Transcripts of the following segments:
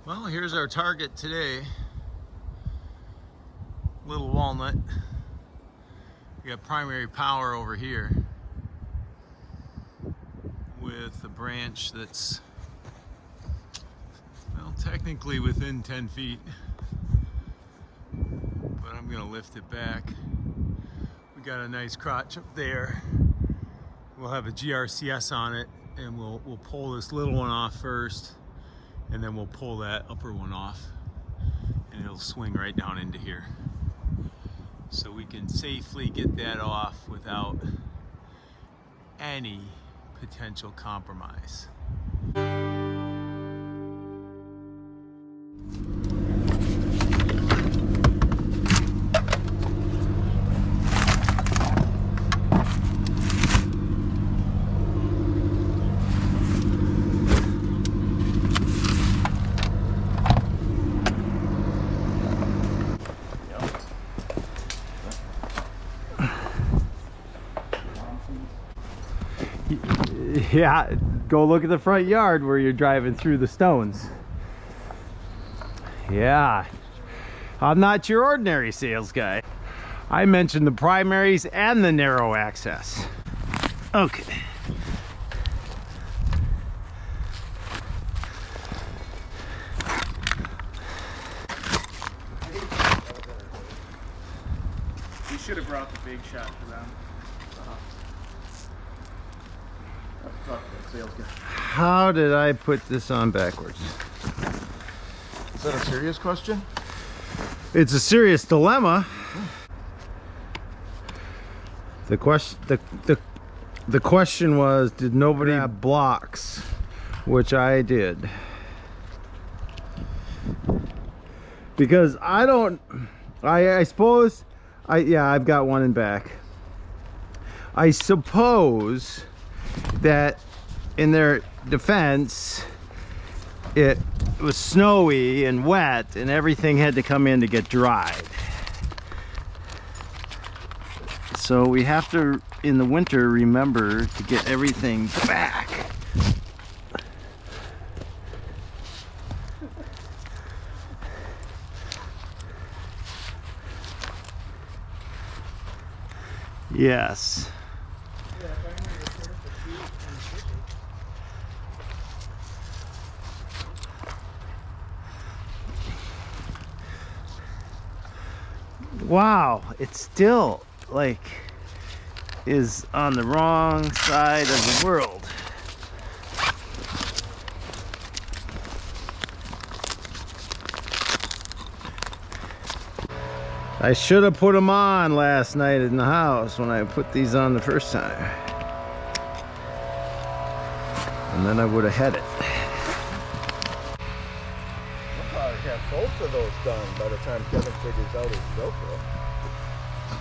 Well, here's our target today. Little walnut. We got primary power over here with a branch that's, well, technically within 10 feet, but I'm gonna lift it back. We got a nice crotch up there. We'll have a GRCS on it, and we'll pull this little one off first, and then we'll pull that upper one off, and it'll swing right down into here. So we can safely get that off without any potential compromise. Yeah, go look at the front yard where you're driving through the stones. Yeah, I'm not your ordinary sales guy. I mentioned the primaries and the narrow access. Okay. We should have brought the big shot for them. How did I put this on backwards? Is that a serious question? It's a serious dilemma. The question was, did nobody have blocks? Which I did. Because I suppose I've got one in back. I suppose that in their defense, it was snowy and wet and everything had to come in to get dried. So we have to, in the winter, remember to get everything back. Yes. Wow, it still like is on the wrong side of the world. I should have put them on last night in the house when I put these on the first time, and then I would have had it. Have both of those done by the time Kevin figures out his GoPro.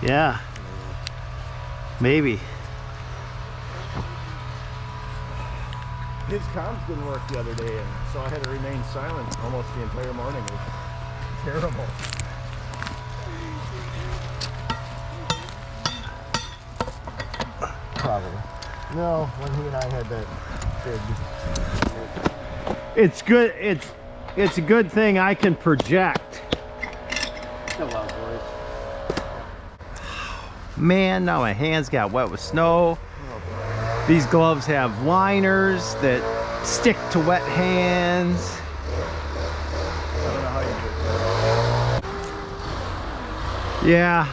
Yeah, maybe. His comms didn't work the other day, and so I had to remain silent almost the entire morning. It was terrible. Probably. No, when he and I had that big... It's good. It's a good thing I can project. Hello, boys. Man, now my hands got wet with snow. These gloves have liners that stick to wet hands. I don't know how you do it. Yeah.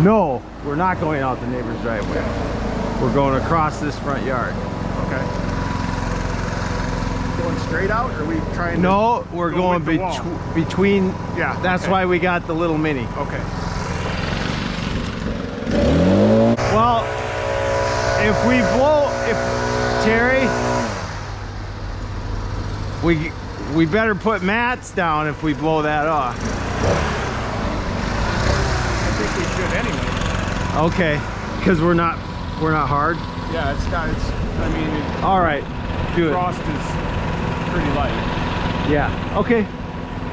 No, we're not going out the neighbor's driveway. We're going across this front yard. Okay. Going straight out, or are we trying to... No, we're going between. Yeah. That's okay. why we got the little mini. Okay. Well, Terry, we better put mats down if we blow that off. I think we should anyway. Okay, because we're not hard. Yeah, it's not. It's. I mean. All right, do it. Frost is pretty light. Yeah. Okay.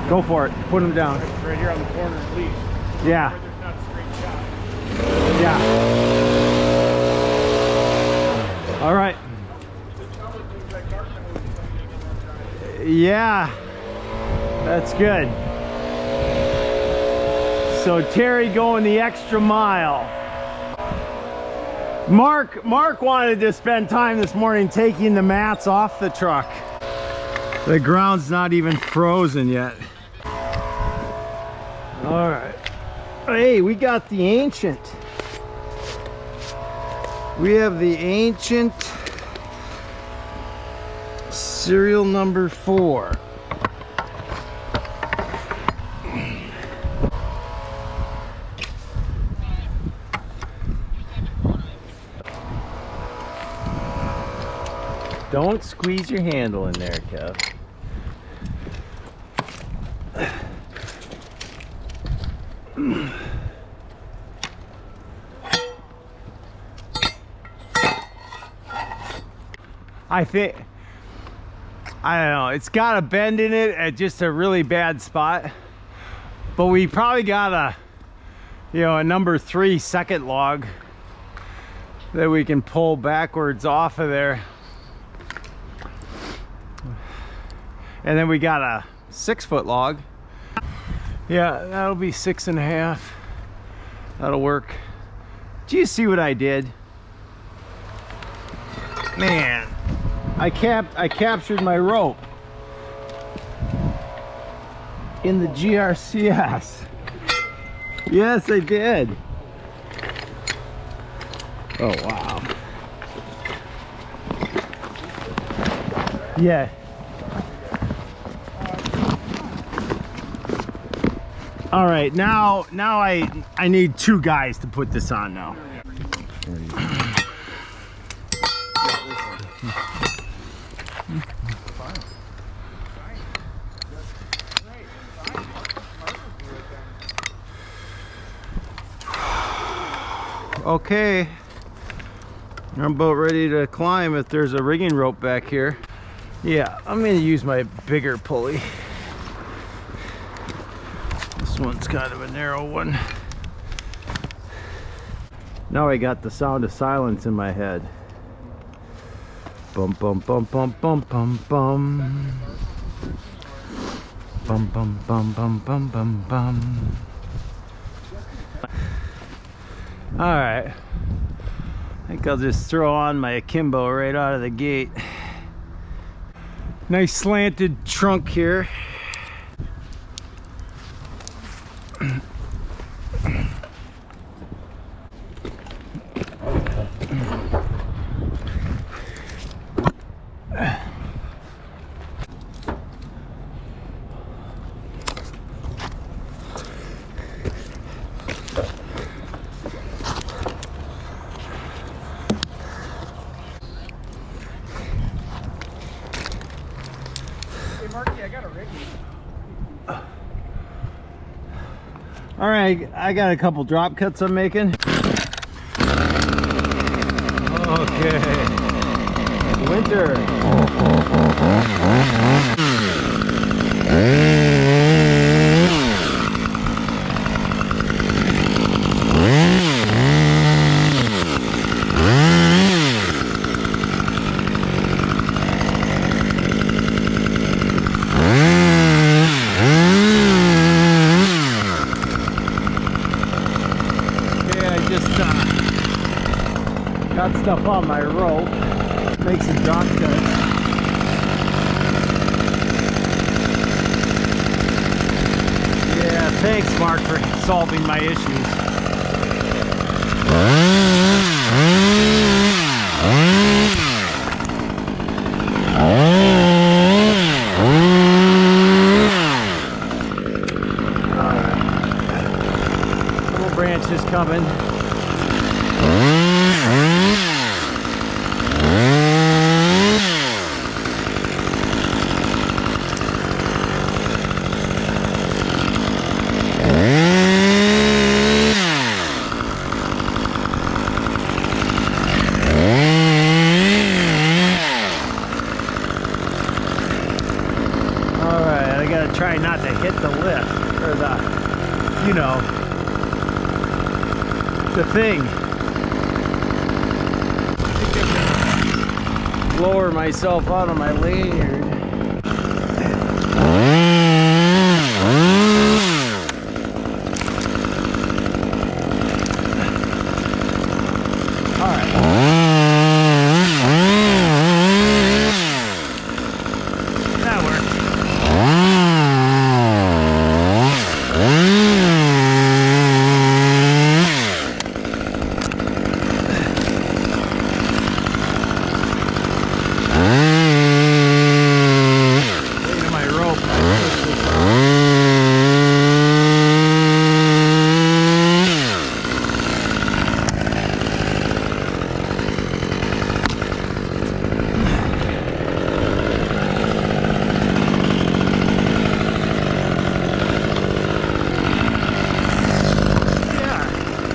Go for it. Put them down. Right here on the corner, at least. Yeah. Where there's not a straight shot. Yeah. All right. Yeah, that's good. So Terry going the extra mile. Mark wanted to spend time this morning taking the mats off the truck. The ground's not even frozen yet. All right. Hey, we got the Ancient. We have the Ancient serial number 4. Don't squeeze your handle in there, Kev. I don't know, it's got a bend in it at just a really bad spot, but we probably got a number 3 second log that we can pull backwards off of there. And then we got a 6-foot log. Yeah, that'll be 6.5. That'll work. Do you see what I did? Man, I captured my rope in the GRCS. Yes, I did. Oh, wow. Yeah. All right, now I need 2 guys to put this on now. Okay, I'm about ready to climb if there's a rigging rope back here. Yeah, I'm gonna use my bigger pulley. This one's kind of a narrow one. Now I got the sound of silence in my head. Bum bum bum bum bum bum bum. Bum bum bum bum bum bum bum. All right, I think I'll just throw on my akimbo right out of the gate. Nice slanted trunk here. All right, I got a couple drop cuts I'm making. Okay. Winter. Got stuff on my rope, make some drop cuts. Yeah, thanks Mark for solving my issues. Alright. Little branches coming. Try not to hit the lift or the thing. Lower myself out of my lanyard.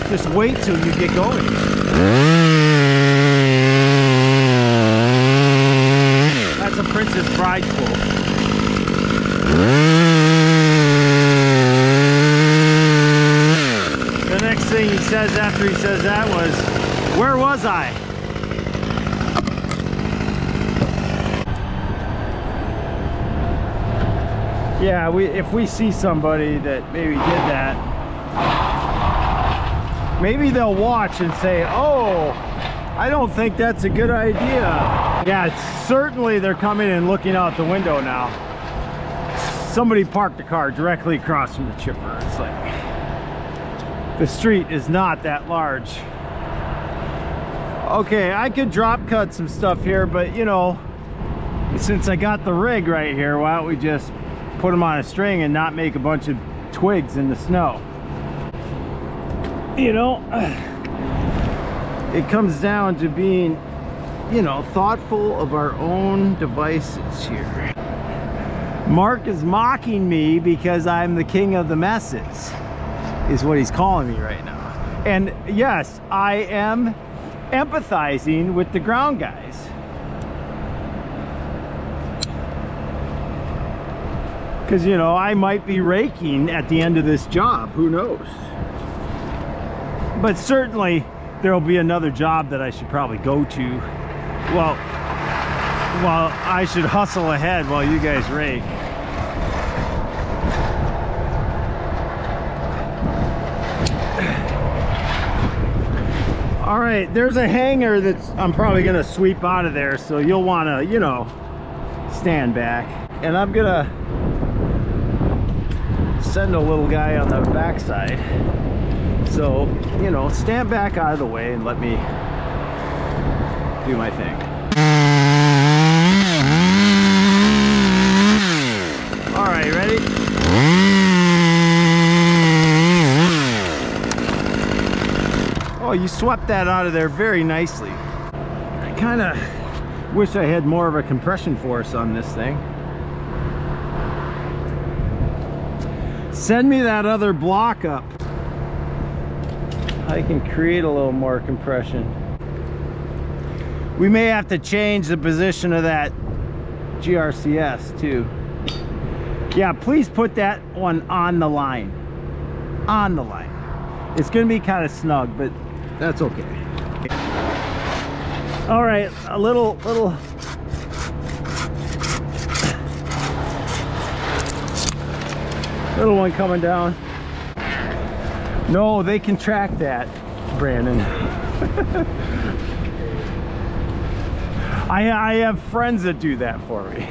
Just wait till you get going. That's a Princess Bride quote. The next thing he says after he says that was, "Where was I?" Yeah, if we see somebody that maybe did that, maybe they'll watch and say, "Oh, I don't think that's a good idea." Yeah, certainly they're coming and looking out the window now. Somebody parked a car directly across from the chipper. It's like, the street is not that large. Okay, I could drop cut some stuff here, but you know, since I got the rig right here, why don't we just put them on a string and not make a bunch of twigs in the snow? You know, it comes down to being, you know, thoughtful of our own devices here. Mark is mocking me because I'm the king of the messes, is what he's calling me right now. And yes, I am empathizing with the ground guys. Because, you know, I might be raking at the end of this job, who knows? But certainly there'll be another job that I should probably go to. Well, I should hustle ahead while you guys rake. All right, there's a hanger that's I'm probably gonna sweep out of there, so you'll wanna, you know, stand back. And I'm gonna send a little guy on the backside. So, you know, stand back out of the way and let me do my thing. All right, ready? Oh, you swept that out of there very nicely. I kind of wish I had more of a compression force on this thing. Send me that other block up. I can create a little more compression. We may have to change the position of that GRCS too. Yeah, please put that one on the line. On the line. It's gonna be kind of snug, but that's okay. All right, a little one coming down. No, they can track that, Brandon. I have friends that do that for me.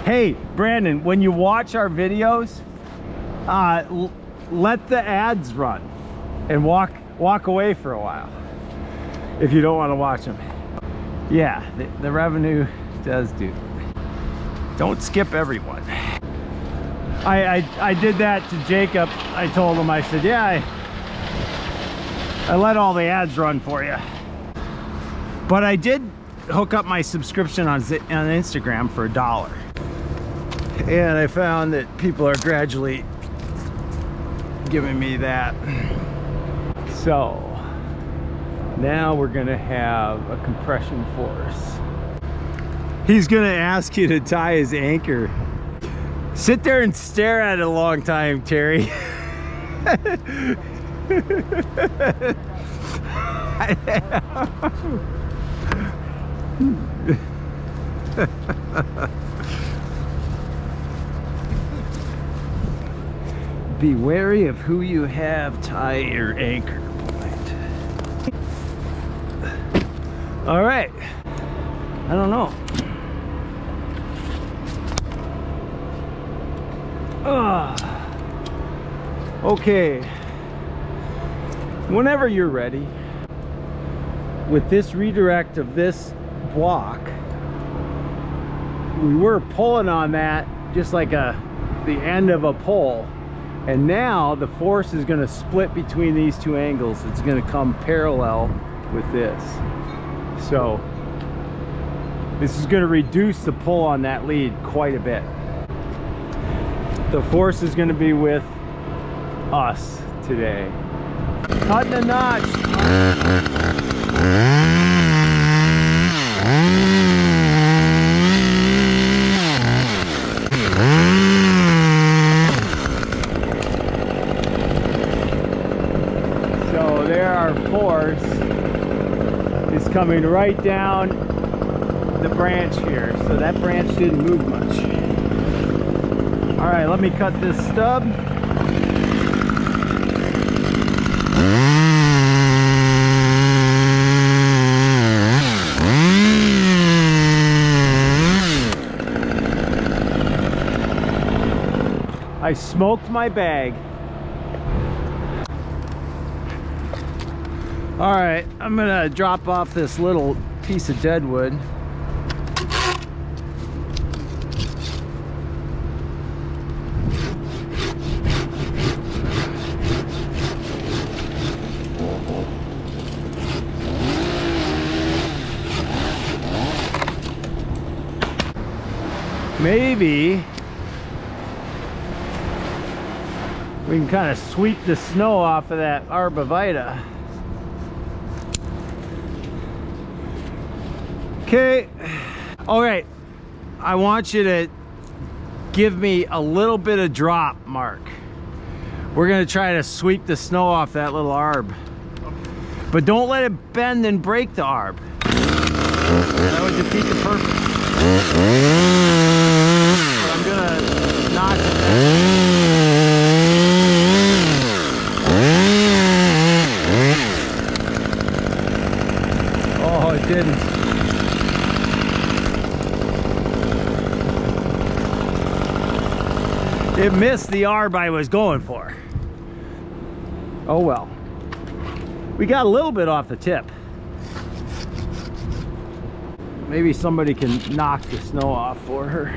Hey, Brandon, when you watch our videos, let the ads run and walk away for a while if you don't want to watch them. Yeah, the revenue does do. Don't skip everyone. I did that to Jacob. I told him, I said, yeah, I let all the ads run for you. But I did hook up my subscription on Instagram for $1. And I found that people are gradually giving me that. So now we're gonna have a compression force. He's gonna ask you to tie his anchor. Sit there and stare at it a long time, Terry. Be wary of who you have tie your anchor point. All right. I don't know. Okay. Whenever you're ready, with this redirect of this block, we were pulling on that just like the end of a pole, and now the force is going to split between these two angles. It's going to come parallel with this, so this is going to reduce the pull on that lead quite a bit. The force is going to be with us today. Cutting a notch. So there, our force is coming right down the branch here. So that branch didn't move much. All right, let me cut this stub. I smoked my bag. All right, I'm gonna drop off this little piece of deadwood. Maybe we can kind of sweep the snow off of that arborvitae. Okay. All right. I want you to give me a little bit of drop, Mark. We're going to try to sweep the snow off that little arb. But don't let it bend and break the arb. That would defeat the purpose. But I'm going to notch it down. Oh, it didn't. It missed the arb I was going for. Oh well. We got a little bit off the tip. Maybe somebody can knock the snow off for her.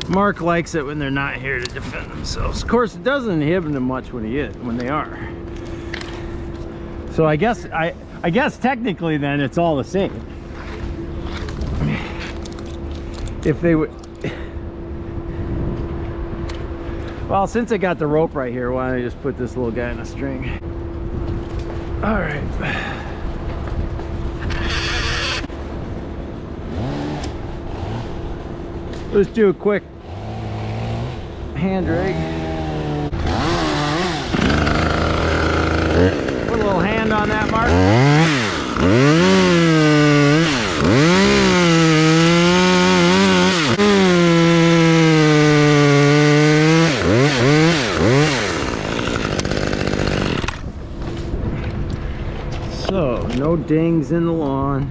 Mark likes it when they're not here to defend themselves. Of course, it doesn't inhibit them much when they are. So I guess technically then it's all the same. If they would. Well, since I got the rope right here, why don't I just put this little guy in a string? All right. Let's do a quick hand drag. Put a little hand on that, Mark. So, no dings in the lawn.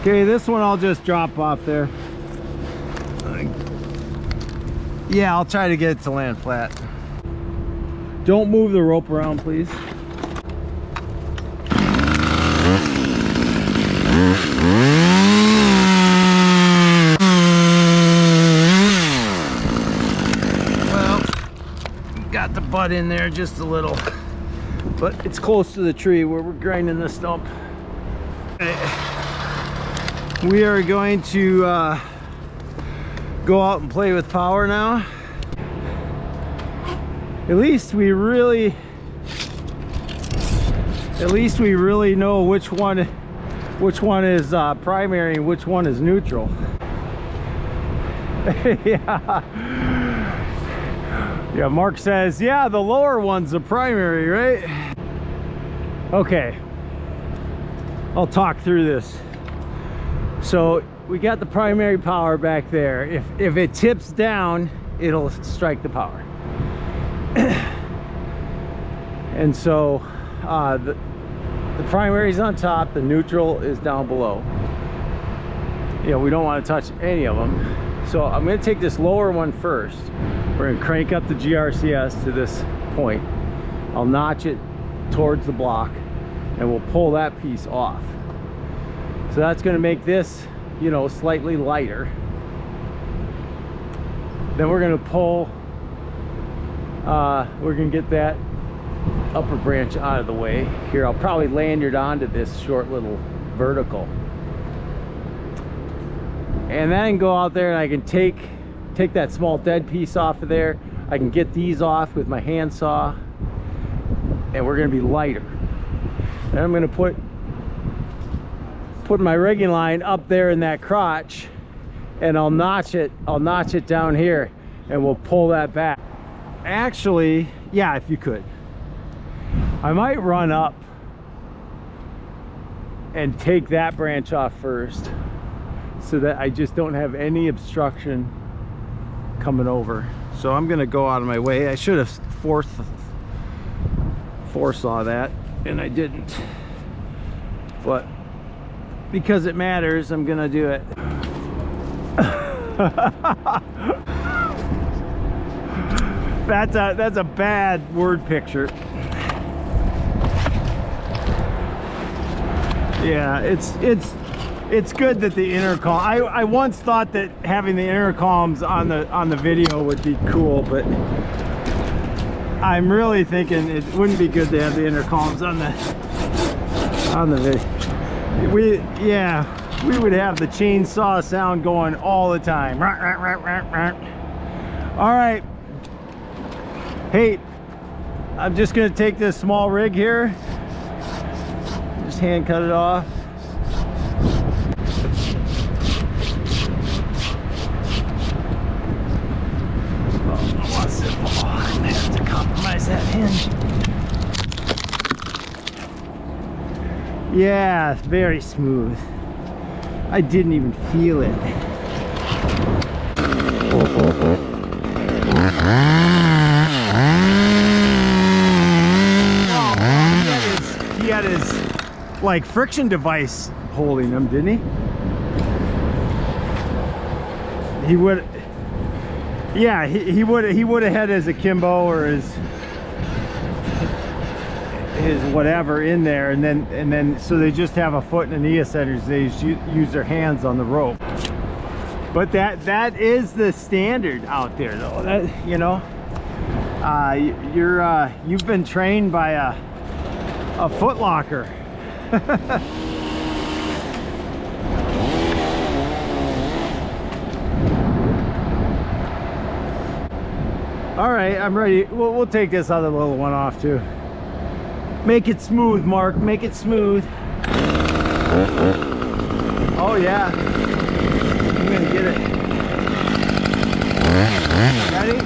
Okay, this one I'll just drop off there. Yeah, I'll try to get it to land flat. Don't move the rope around, please. Well, got the butt in there just a little, but it's close to the tree where we're grinding the stump. We are going to go out and play with power now. At least we really know which one is primary and which one is neutral. Yeah, Mark says, yeah, the lower one's the primary, right? Okay, I'll talk through this. So we got the primary power back there. If it tips down, it'll strike the power. And so the primary is on top, the neutral is down below. You know, we don't want to touch any of them. So I'm going to take this lower one first. We're going to crank up the GRCS to this point. I'll notch it towards the block and we'll pull that piece off. So that's going to make this, you know, slightly lighter. Then we're going to pull, we're going to get that upper branch out of the way. Here, I'll probably lanyard onto this short little vertical. And then I can go out there and I can take that small dead piece off of there. I can get these off with my handsaw. and we're gonna be lighter. And I'm gonna put my rigging line up there in that crotch, and I'll notch it down here, and we'll pull that back. Actually, yeah, if you could, I might run up and take that branch off first, so that I just don't have any obstruction coming over. So I'm gonna go out of my way. I should have foresaw that, and I didn't, but because it matters, I'm gonna do it. That's a bad word picture. Yeah, it's good that the intercom. I once thought that having the intercoms on the video would be cool, but I'm really thinking it wouldn't be good to have the intercoms on the video. We would have the chainsaw sound going all the time. All right. Hey, I'm just gonna take this small rig here, just hand cut it off. I'm gonna have to compromise that hinge. Yeah, it's very smooth. I didn't even feel it. He had his like friction device holding him, didn't he? He would, yeah, he would have had his akimbo or his whatever in there, and then so they just have a foot and an eccentric. They use their hands on the rope. But that is the standard out there, though. That, you know, you've been trained by a foot locker. All right, I'm ready. We'll take this other little one off too. Make it smooth, Mark. Make it smooth. Oh yeah. I'm gonna get it. Ready?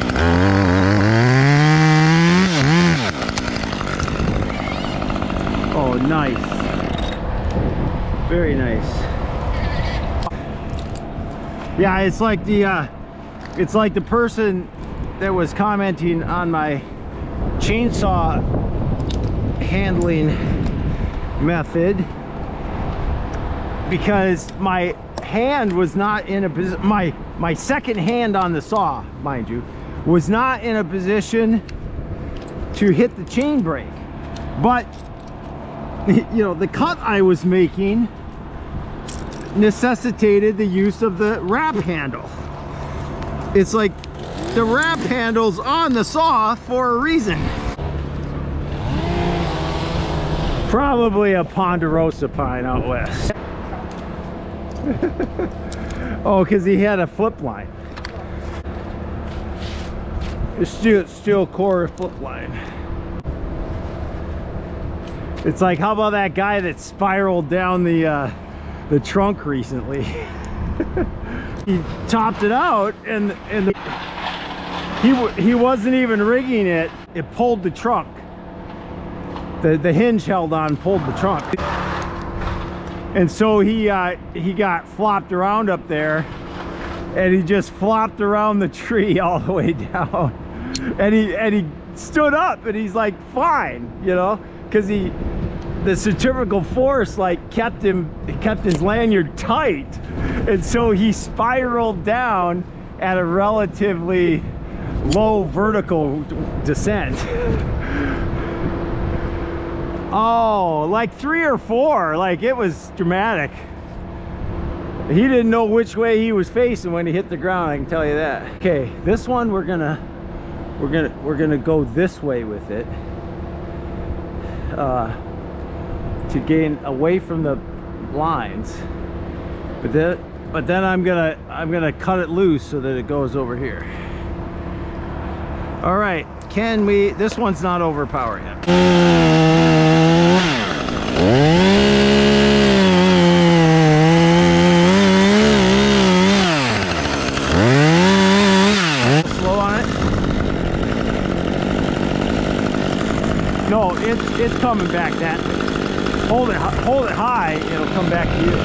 Oh, nice. Very nice. Yeah, it's like the person that was commenting on my chainsaw handling method, because my hand was not in a position, my second hand on the saw, mind you, was not in a position to hit the chain brake. But you know, the cut I was making necessitated the use of the wrap handle. It's like the wrap handle's on the saw for a reason. Probably a ponderosa pine out west. Oh, because he had a flip line. It's steel core flip line. It's like, how about that guy that spiraled down the trunk recently? He topped it out, and he wasn't even rigging it. It pulled the trunk. The hinge held on, pulled the trunk, and so he got flopped around up there, and he just flopped around the tree all the way down, and he stood up, and he's like fine, you know, because the centrifugal force like kept his lanyard tight, and so he spiraled down at a relatively low vertical descent. Oh, like 3 or 4, like it was dramatic. He didn't know which way he was facing when he hit the ground, I can tell you that. Okay, this one we're gonna go this way with it, to gain away from the lines. But then I'm gonna cut it loose so that it goes over here. All right, can we, this one's not overpowered yet. Slow on it. No, it's coming back. That hold it high, it'll come back to you.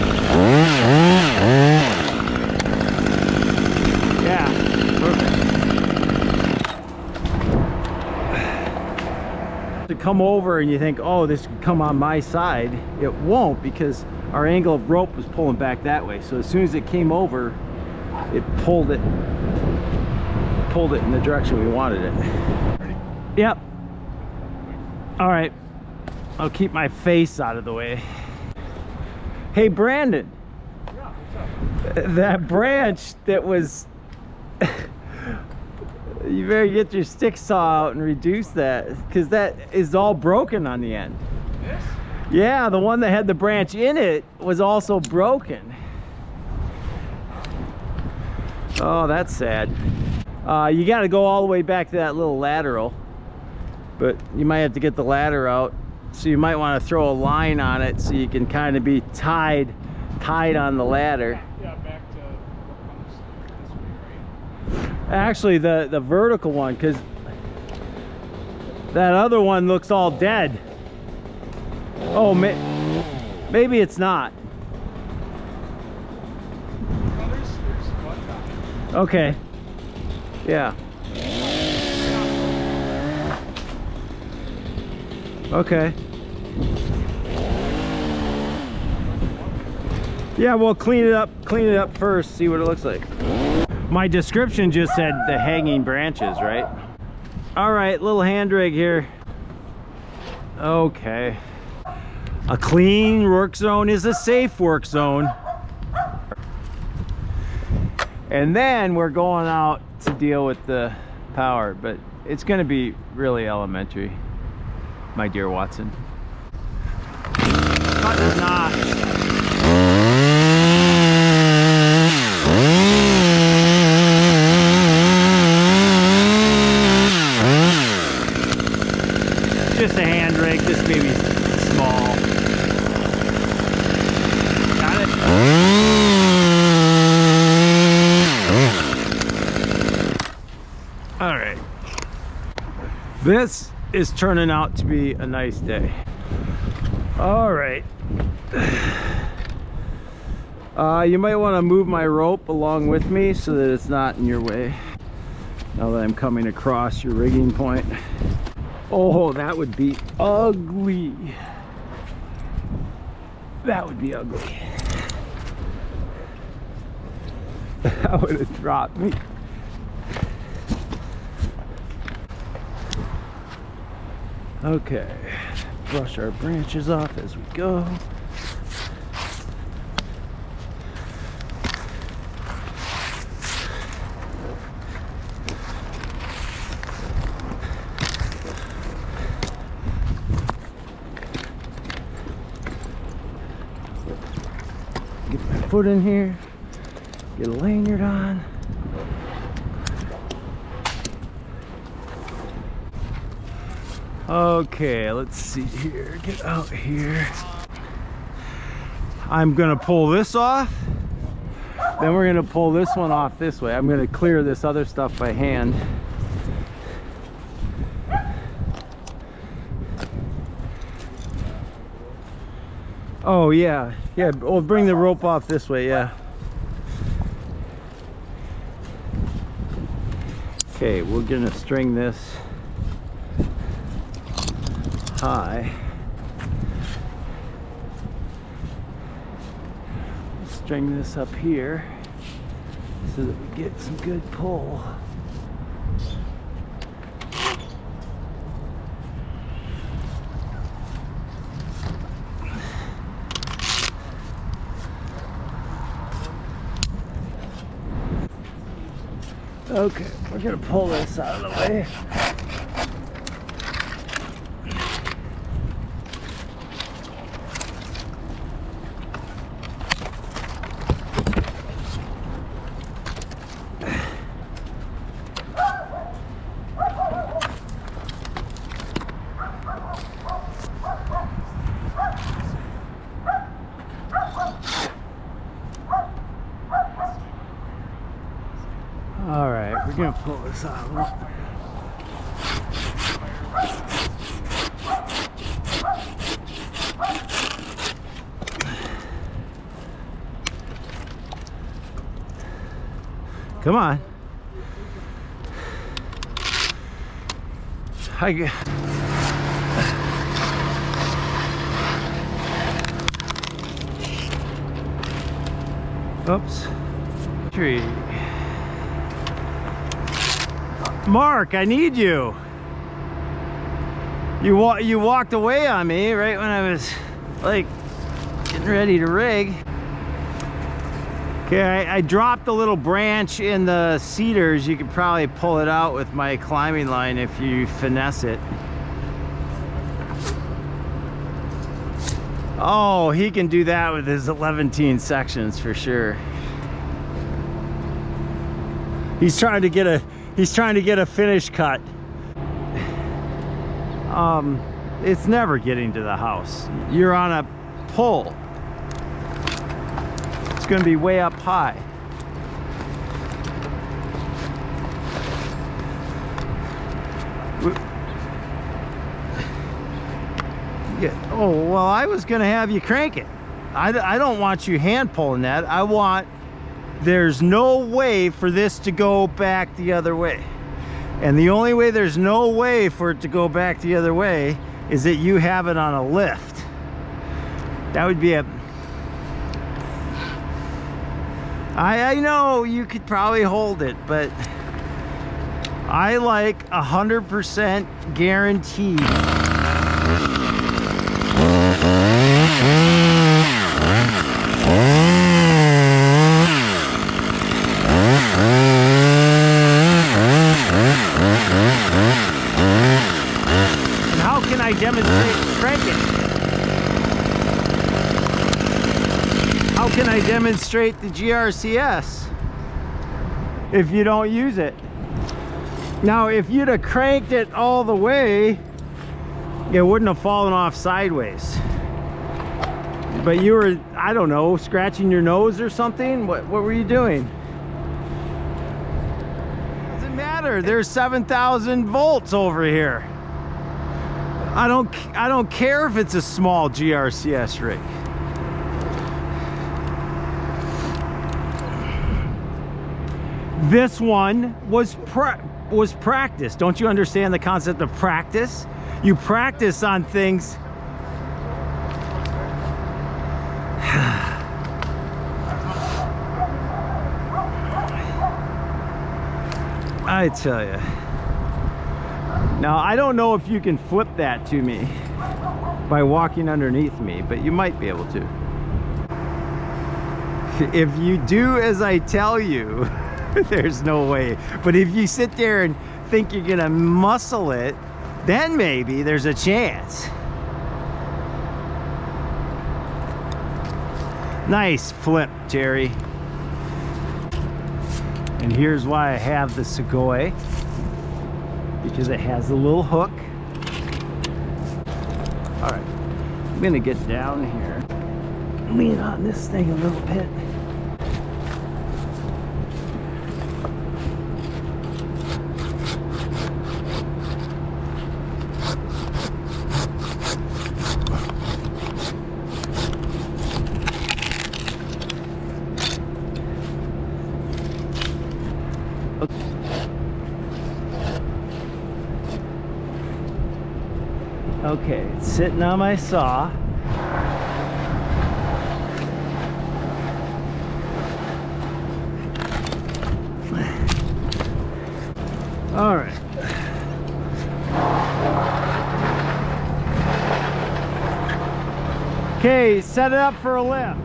Yeah, perfect. To come over and you think, oh, this could come on my side, it won't, because our angle of rope was pulling back that way. So as soon as it came over, it pulled it in the direction we wanted it. Yep. All right, I'll keep my face out of the way. Hey Brandon, Yeah, what's up? that branch that was you better get your stick saw out and reduce that, because that is all broken on the end. This? Yeah, the one that had the branch in it was also broken. Oh, that's sad. You got to go all the way back to that little lateral, but you might have to get the ladder out, so you might want to throw a line on it so you can kind of be tied on the ladder. Yeah, back to what comes this way, right? Actually, the vertical one, because that other one looks all dead. Oh, maybe it's not. No, there's buds on it. Okay. Yeah. Okay. Yeah, we'll clean it up first, see what it looks like. My description just said the hanging branches, right? All right, little hand rig here. Okay. A clean work zone is a safe work zone. And then we're going out to deal with the power, but it's gonna be really elementary, my dear Watson. Cut the knot. Just a hand rig, this baby's small. Got it? All right. This is turning out to be a nice day. All right. You might want to move my rope along with me so that it's not in your way. Now that I'm coming across your rigging point. Oh, that would be ugly. That would be ugly. That would have dropped me. Okay, brush our branches off as we go. Get my foot in here, get a lanyard on. Okay, let's see here, get out here. I'm gonna pull this off, then we're gonna pull this one off this way. I'm gonna clear this other stuff by hand. Oh yeah, yeah, we'll bring the rope off this way, yeah. Okay, we're gonna string this high. String this up here so that we get some good pull. Okay, we're gonna pull this out of the way. gonna pull this out. Come on. Oops. Tree. Mark, I need you. You walked away on me right when I was like getting ready to rig. Okay, I dropped a little branch in the cedars. You could probably pull it out with my climbing line if you finesse it. Oh, he can do that with his 11 sections for sure. He's trying to get a finish cut. It's never getting to the house. You're on a pole. It's going to be way up high. Yeah. Oh, well, I was going to have you crank it. I don't want you hand pulling that. There's no way for this to go back the other way. And the only way there's no way for it to go back the other way is that you have it on a lift. That would be I know you could probably hold it, but I like 100% guaranteed. And how can I demonstrate cranking? How can I demonstrate the GRCS if you don't use it? Now, if you'd have cranked it all the way, it wouldn't have fallen off sideways. But you were, I don't know, scratching your nose or something? What were you doing? Doesn't matter. There's 7,000 volts over here. I don't care if it's a small GRCS rig. This one was practice. Don't you understand the concept of practice? You practice on things. I tell you. Now, I don't know if you can flip that to me by walking underneath me, but you might be able to. If you do as I tell you, there's no way. But if you sit there and think you're gonna muscle it, then maybe there's a chance. Nice flip, Jerry. And here's why I have the Segoy, because it has a little hook. All right, I'm gonna get down here, lean on this thing a little bit. Okay, it's sitting on my saw. All right. Okay, set it up for a lift.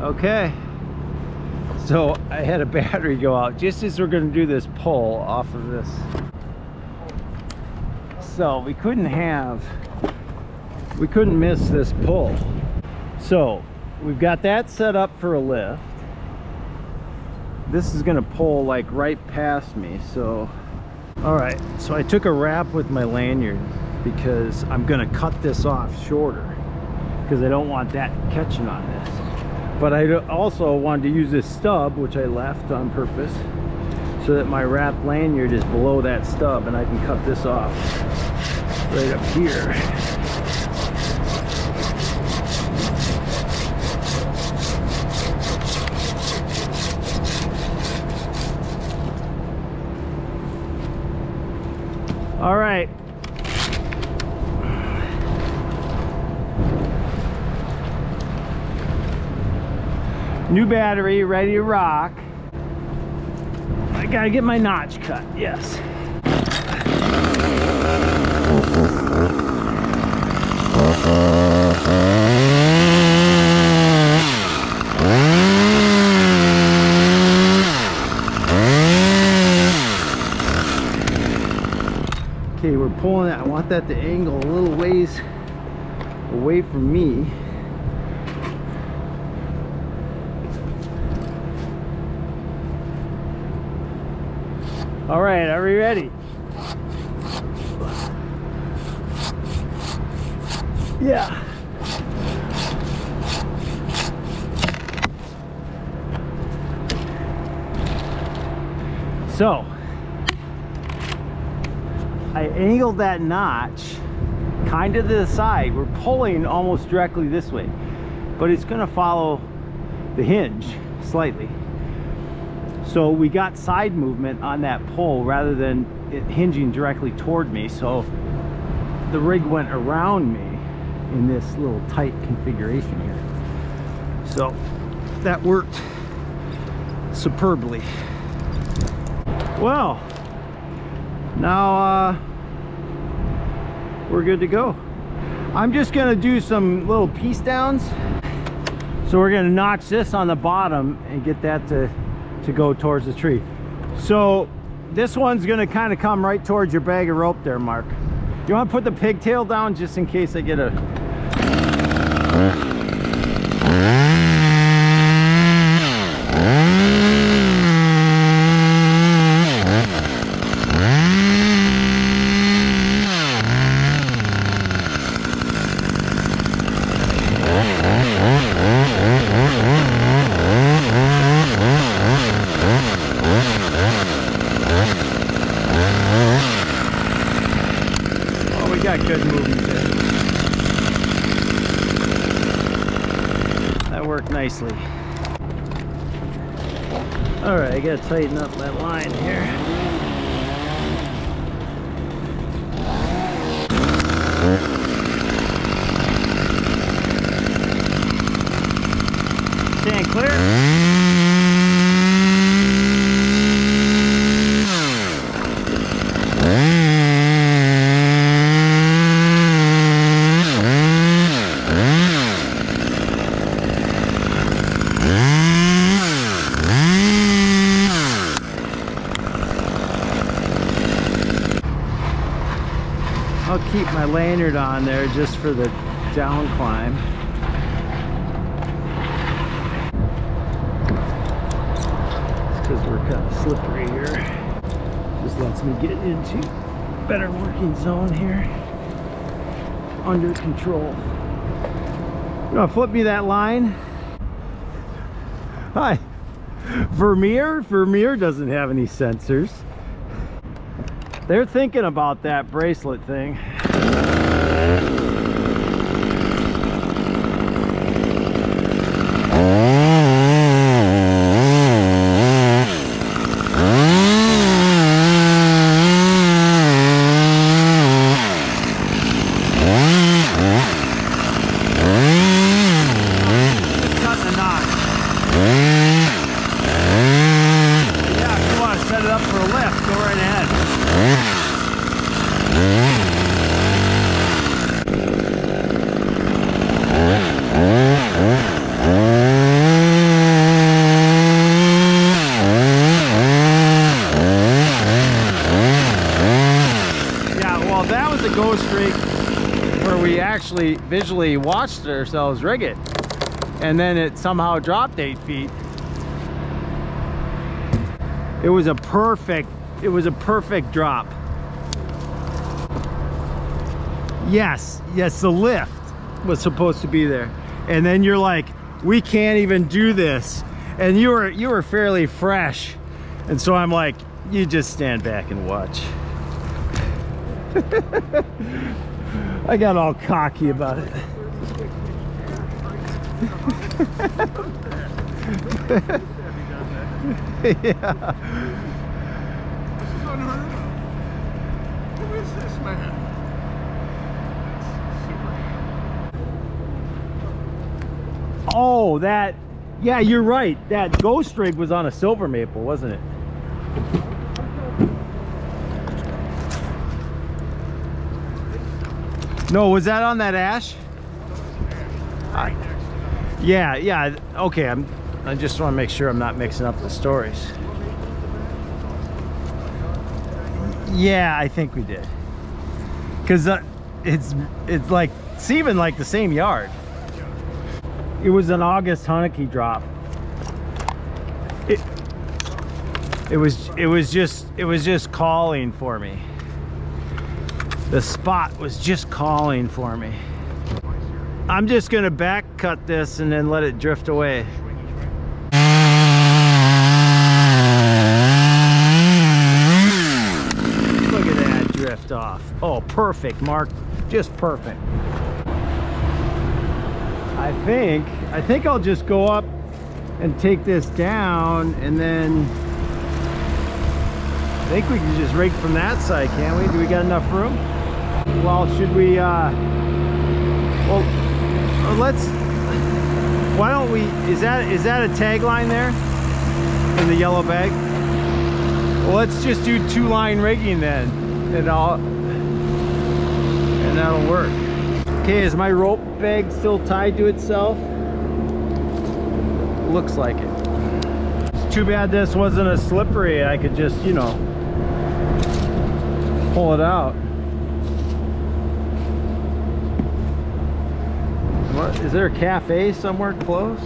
Okay. So I had a battery go out just as we're going to do this pull off of this. So we couldn't miss this pull. So we've got that set up for a lift. This is gonna pull like right past me. So, all right, so I took a wrap with my lanyard because I'm gonna cut this off shorter because I don't want that catching on this. But I also wanted to use this stub, which I left on purpose. so that my wrapped lanyard is below that stub and I can cut this off right up here. All right. New battery, ready to rock. I gotta get my notch cut, yes. Okay, we're pulling that. I want that to angle a little ways away from me. All right, are we ready? Yeah. So, I angled that notch kind of to the side. We're pulling almost directly this way, but it's going to follow the hinge slightly. So we got side movement on that pull rather than it hinging directly toward me. So the rig went around me in this little tight configuration here. So that worked superbly. Well, now we're good to go. I'm just gonna do some little piece downs. So we're gonna notch this on the bottom and get that to go towards the tree. So this one's gonna kind of come right towards your bag of rope there, Mark. You want to put the pigtail down just in case I get a... Got good movement there. That worked nicely. All right, I gotta tighten up that line here. Stand clear. I'll keep my lanyard on there just for the down climb. Because we're kind of slippery here. Just lets me get into better working zone here. Under control. You want to flip me that line? Hi. Vermeer? Vermeer doesn't have any sensors. They're thinking about that bracelet thing. Just cutting a knot. Yeah, if you want to set it up for a lift, go right ahead. Yeah, well, that was a go streak where we actually visually watched ourselves rig it, and then it somehow dropped 8 feet. It was a perfect drop. Yes, the lift was supposed to be there. And then you're like, we can't even do this. And you were fairly fresh. And so I'm like, You just stand back and watch. I got all cocky about it. Yeah. This is unheard of. Who is this man? Oh, that. Yeah, you're right. That ghost rig was on a silver maple, wasn't it? No, was that on that ash? Yeah. Okay, I just want to make sure I'm not mixing up the stories. Yeah, I think we did. Cause it's like it's even like the same yard. It was an August Haneke drop. It was just calling for me. The spot was just calling for me. I'm just gonna back cut this and then let it drift away. Look at that drift off. Oh, perfect, Mark. Just perfect. I think I'll just go up and take this down, and then I think we can just rake from that side, can't we? Do we got enough room? Well, should we well, let's, why don't we, is that a tagline there in the yellow bag? Well, let's just do 2-line rigging then, and that'll work. Okay, is my rope bag still tied to itself? Looks like it. It's too bad this wasn't a slippery. I could just, you know, pull it out. What, is there a cafe somewhere close?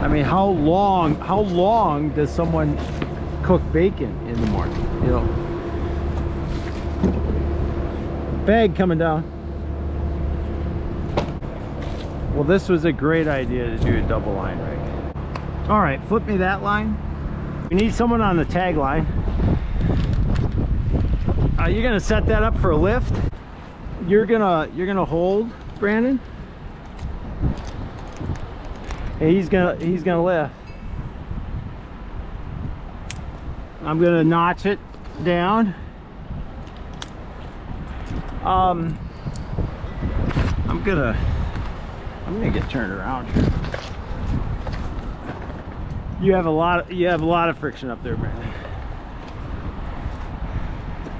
I mean, how long does someone cook bacon in the morning, you know? Bag coming down. Well, this was a great idea to do a double line rig. All right, flip me that line. We need someone on the tag line. You're gonna set that up for a lift. You're gonna hold, Brandon. And he's gonna lift. I'm gonna notch it down. I'm gonna get turned around here. You have a lot of friction up there, Brandon.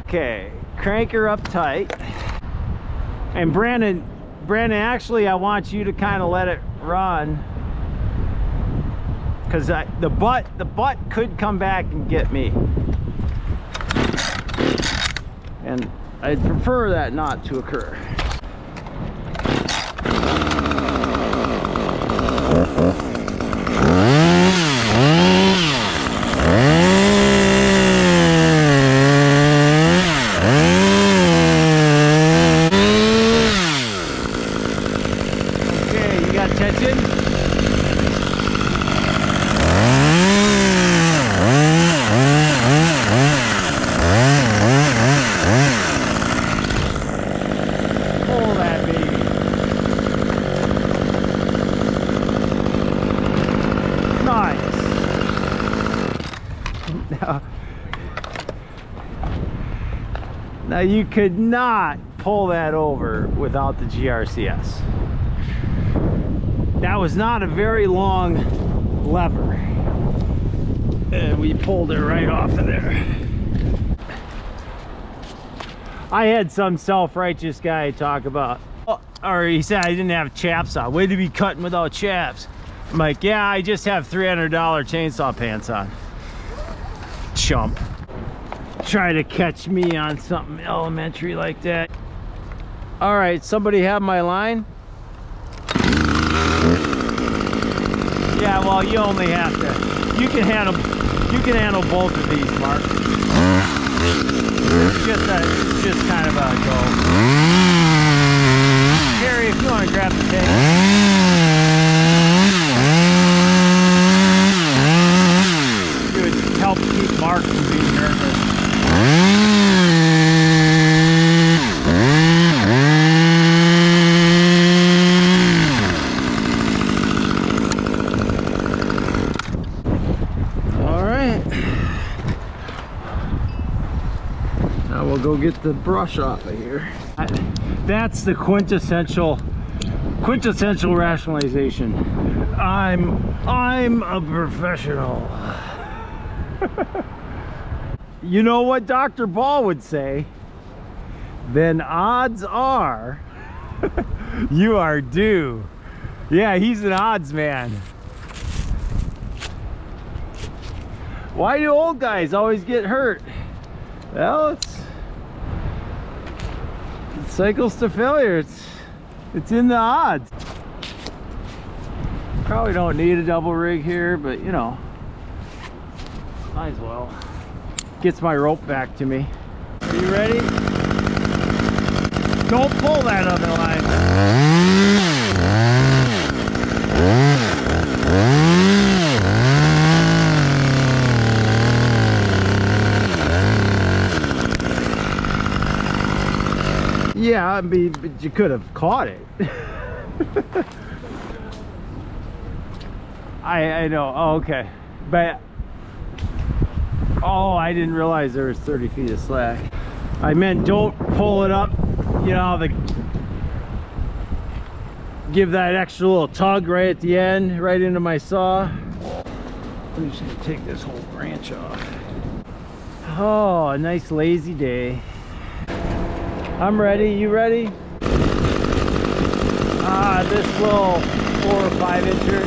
Okay, crank her up tight. And Brandon, actually I want you to kind of let it run, because the butt could come back and get me. And I'd prefer that not to occur. Okay, you got tension? Pull that baby. Nice. Now you could not pull that over without the GRCS. That was not a very long lever, and we pulled it right off of there. I had some self-righteous guy talk about, or he said I didn't have chaps on. Way to be cutting without chaps. I'm like, yeah, I just have $300 chainsaw pants on. Chump. Try to catch me on something elementary like that. All right, somebody have my line? Yeah, well, you only have to. You can handle both of these, Mark. It's just kind of a go. Gary, if you want to grab the tape. It would help get the brush off of here. That's the quintessential rationalization. I'm a professional. You know what Dr. Ball would say? Then odds are you are due. Yeah, he's an odds man. Why do old guys always get hurt? Well, it cycles to failure. It's in the odds. Probably don't need a double rig here, but you know, might as well. Gets my rope back to me. Are you ready? Don't pull that other line. Yeah, I mean, but you could have caught it. I know. Oh, okay. But oh, I didn't realize there was 30 feet of slack. I meant don't pull it up. You know, give that extra little tug right at the end, right into my saw. I'm just gonna take this whole branch off. Oh, a nice lazy day. I'm ready. You ready? This little 4 or 5 incher.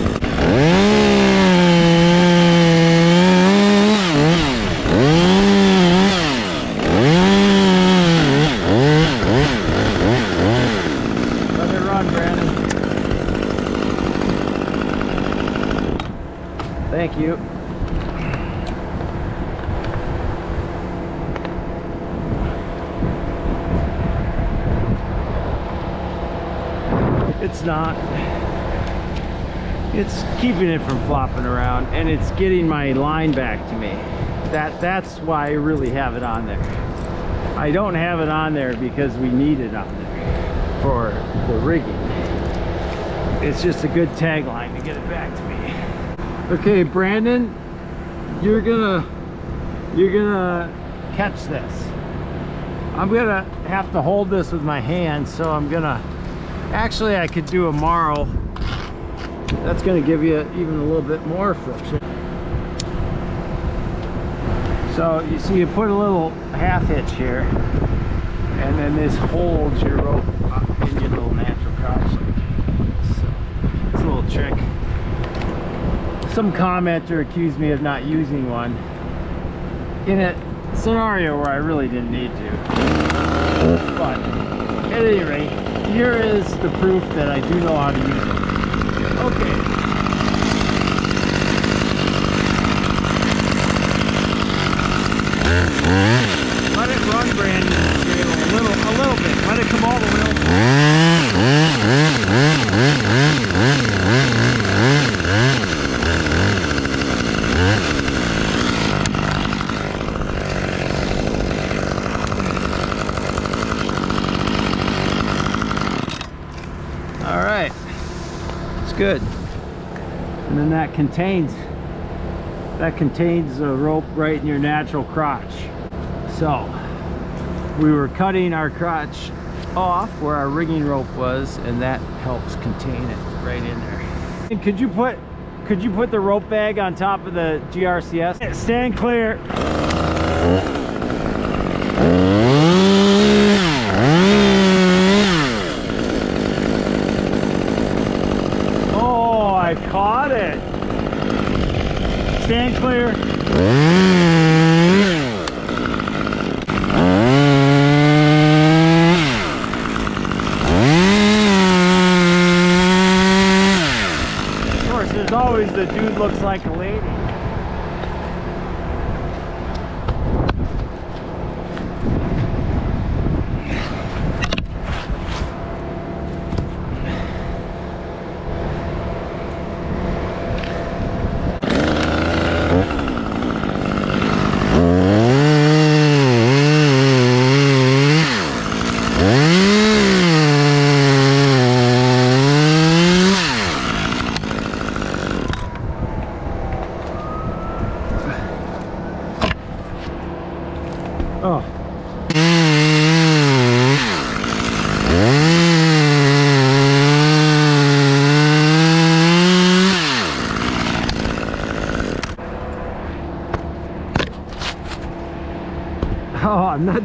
Let it run, Brandon. Thank you. It's not. It's keeping it from flopping around, and it's getting my line back to me. That's why I really have it on there. I don't have it on there because we need it on there for the rigging. It's just a good tagline to get it back to me. Okay, Brandon, you're gonna catch this. I'm gonna have to hold this with my hand, so I'm gonna, actually I could do a marl. That's gonna give you even a little bit more friction. So you see, you put a little half hitch here, and then this holds your rope up in your little natural crotch. So it's a little trick. Some commenter accused me of not using one in a scenario where I really didn't need to. But at any rate, here is the proof that I do know how to use it. Okay. Let it run, Brandon. A little bit. Let it come all the way over. All right. It's good. And then that contains a rope right in your natural crotch. So we were cutting our crotch off where our rigging rope was, and that helps contain it right in there. And could you put the rope bag on top of the GRCS? Stand clear. Oh, I caught it. Stand clear. There's always the dude looks like a lady.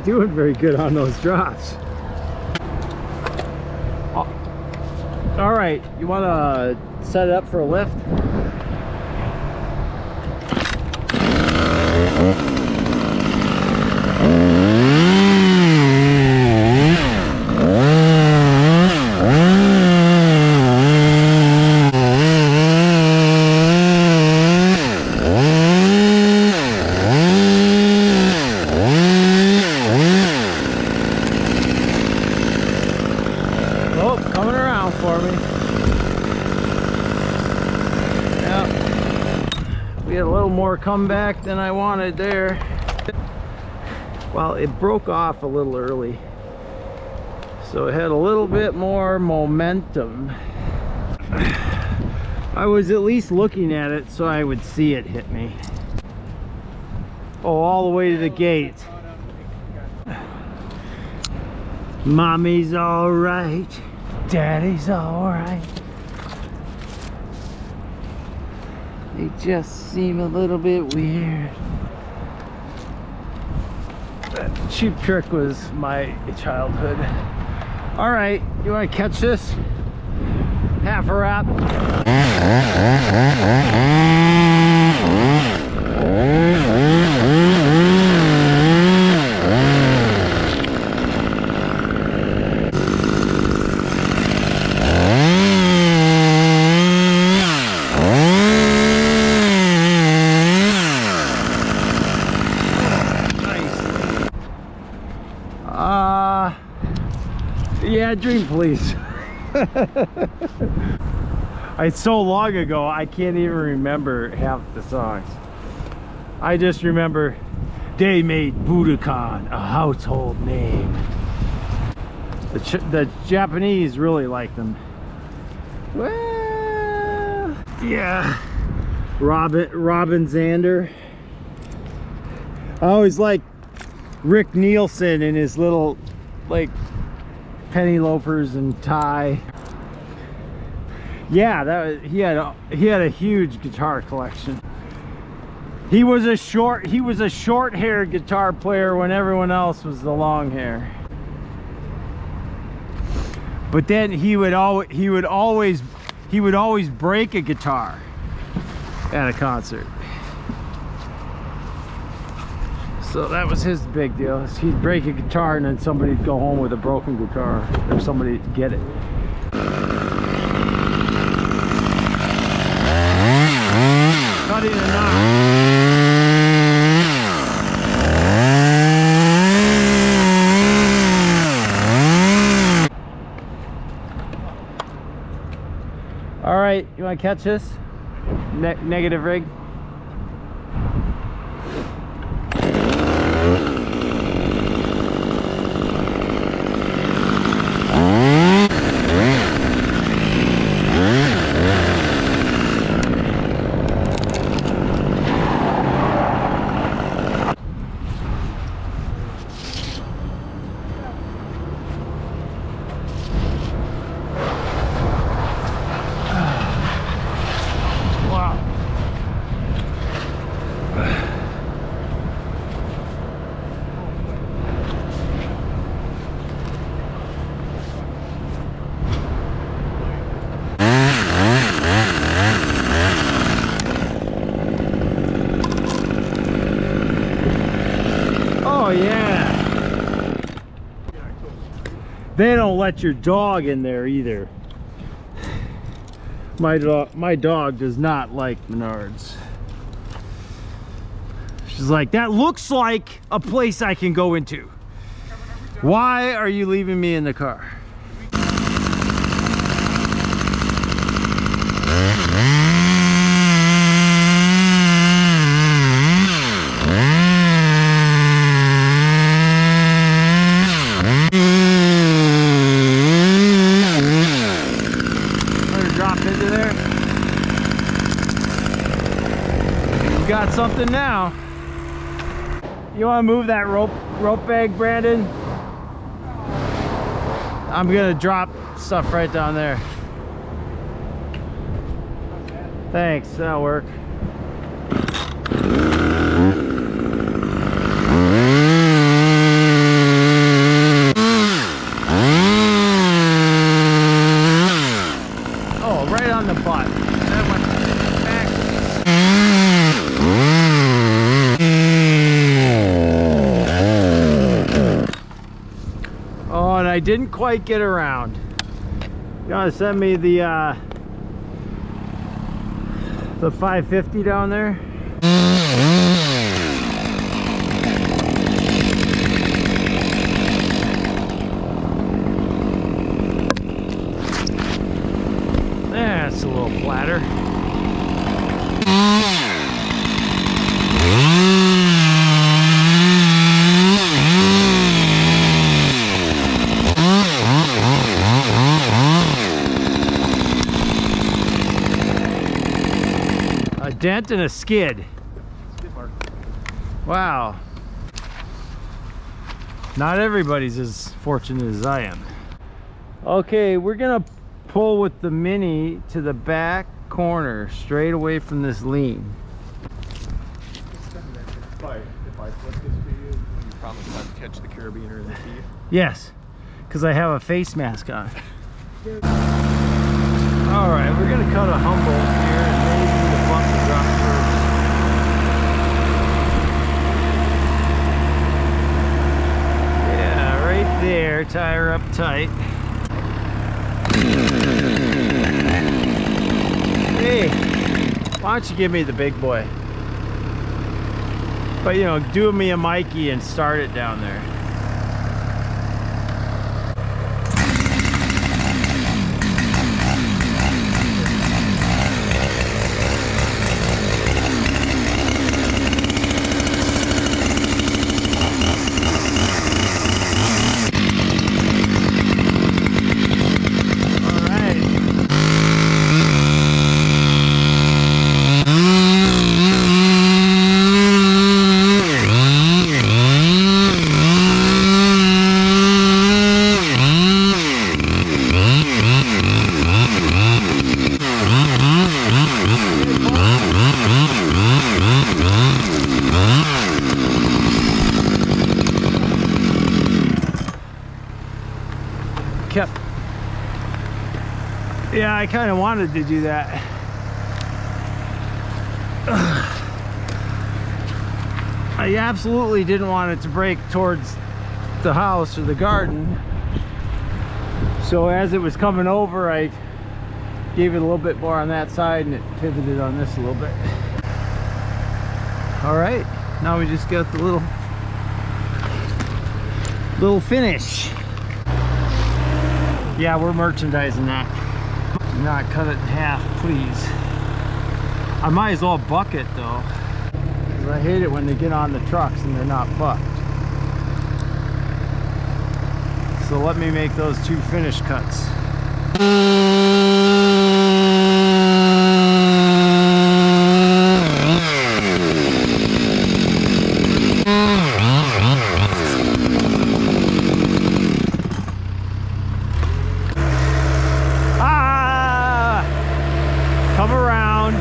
doing very good on those drops. All right, you want to set it up for a lift? Oh, coming around for me. Yeah, we had a little more comeback than I wanted there. Well, it broke off a little early, so it had a little bit more momentum. I was at least looking at it so I would see it hit me. Oh, all the way to the gate. Mommy's all right, daddy's all right. They just seem a little bit weird. That Cheap Trick was my childhood. All right, you want to catch this? Half a wrap. Yeah, Dream Police. It's so long ago, I can't even remember half the songs. I just remember they made Budokan a household name. The Japanese really like them. Well, yeah. Robin Zander. I always like Rick Nielsen and his little, like, penny loafers and tie. Yeah, he had a huge guitar collection. He was a short-haired guitar player when everyone else was the long hair. But then he would always break a guitar at a concert. So that was his big deal. He'd break a guitar and then somebody'd go home with a broken guitar, or somebody'd get it. Cutting a knot. All right, you want to catch this? Negative rig. Oh yeah. They don't let your dog in there either. My dog does not like Menards. She's like, that looks like a place I can go into. Why are you leaving me in the car? Got something now. You want to move that rope bag, Brandon? I'm gonna drop stuff right down there. Thanks, that'll work. butt. That went backwards. Oh, and I didn't quite get around. You want to send me the 550 down there? That's a little flatter. A dent and a skid. Skid mark. Wow. Not everybody's as fortunate as I am. Okay, we're gonna pull with the Mini to the back corner, straight away from this lean. If I flip this for you, you promise not to catch the carabiner in the teeth? Yes, because I have a face mask on. All right, we're gonna cut a Humboldt here and maybe the bucket drop first. Yeah, right there, tie her up tight. Hey, why don't you give me the big boy? But you know, do me a Mikey and start it down there. Yeah, I kind of wanted to do that. I absolutely didn't want it to break towards the house or the garden. So as it was coming over, I gave it a little bit more on that side and it pivoted on this a little bit. All right, now we just got the little finish. Yeah, we're merchandising that. Do not cut it in half, please. I might as well buck it though, because I hate it when they get on the trucks and they're not bucked. So let me make those two finish cuts. Come around,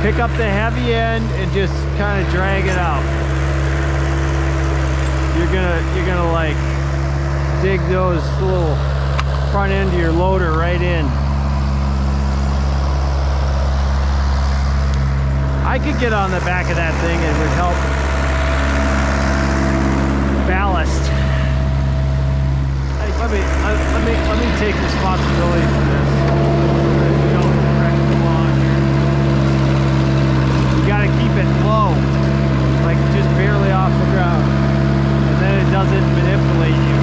pick up the heavy end and just kind of drag it out. You're gonna like dig those little front end of your loader right in. I could get on the back of that thing and it would help ballast. Let me take responsibility for this. You gotta keep it low, like just barely off the ground, and then it doesn't manipulate you.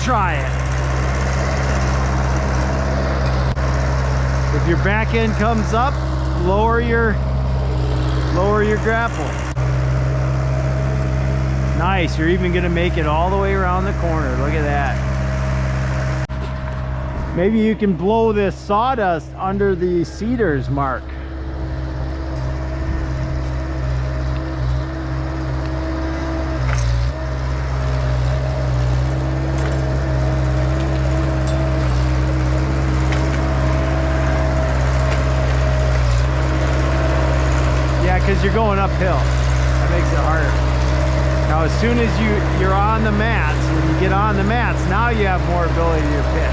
try it. If your back end comes up, lower your grapple. Nice, you're even gonna make it all the way around the corner. Look at that. Maybe you can blow this sawdust under the cedars, Mark. Because you're going uphill. That makes it harder. Now as soon as you're on the mats, when you get on the mats, now you have more ability to pit.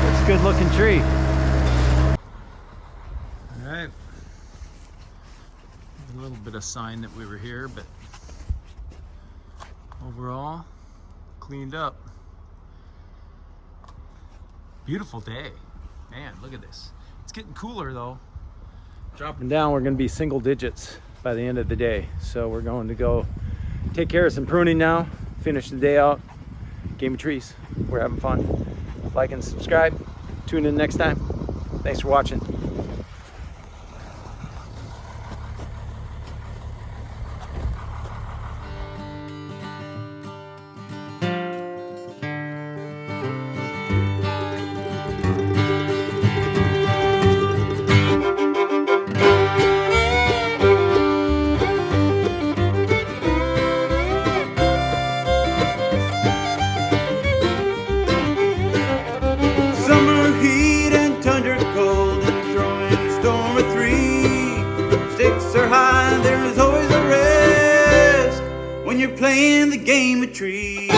It's a good looking tree. Alright. A little bit of sign that we were here, but overall, cleaned up. Beautiful day. Man, look at this. It's getting cooler though. Dropping down, we're gonna be single digits by the end of the day. So we're going to go take care of some pruning now, finish the day out. Game of trees. We're having fun. Like and subscribe. Tune in next time. Thanks for watching. There's always a risk when you're playing the game of trees.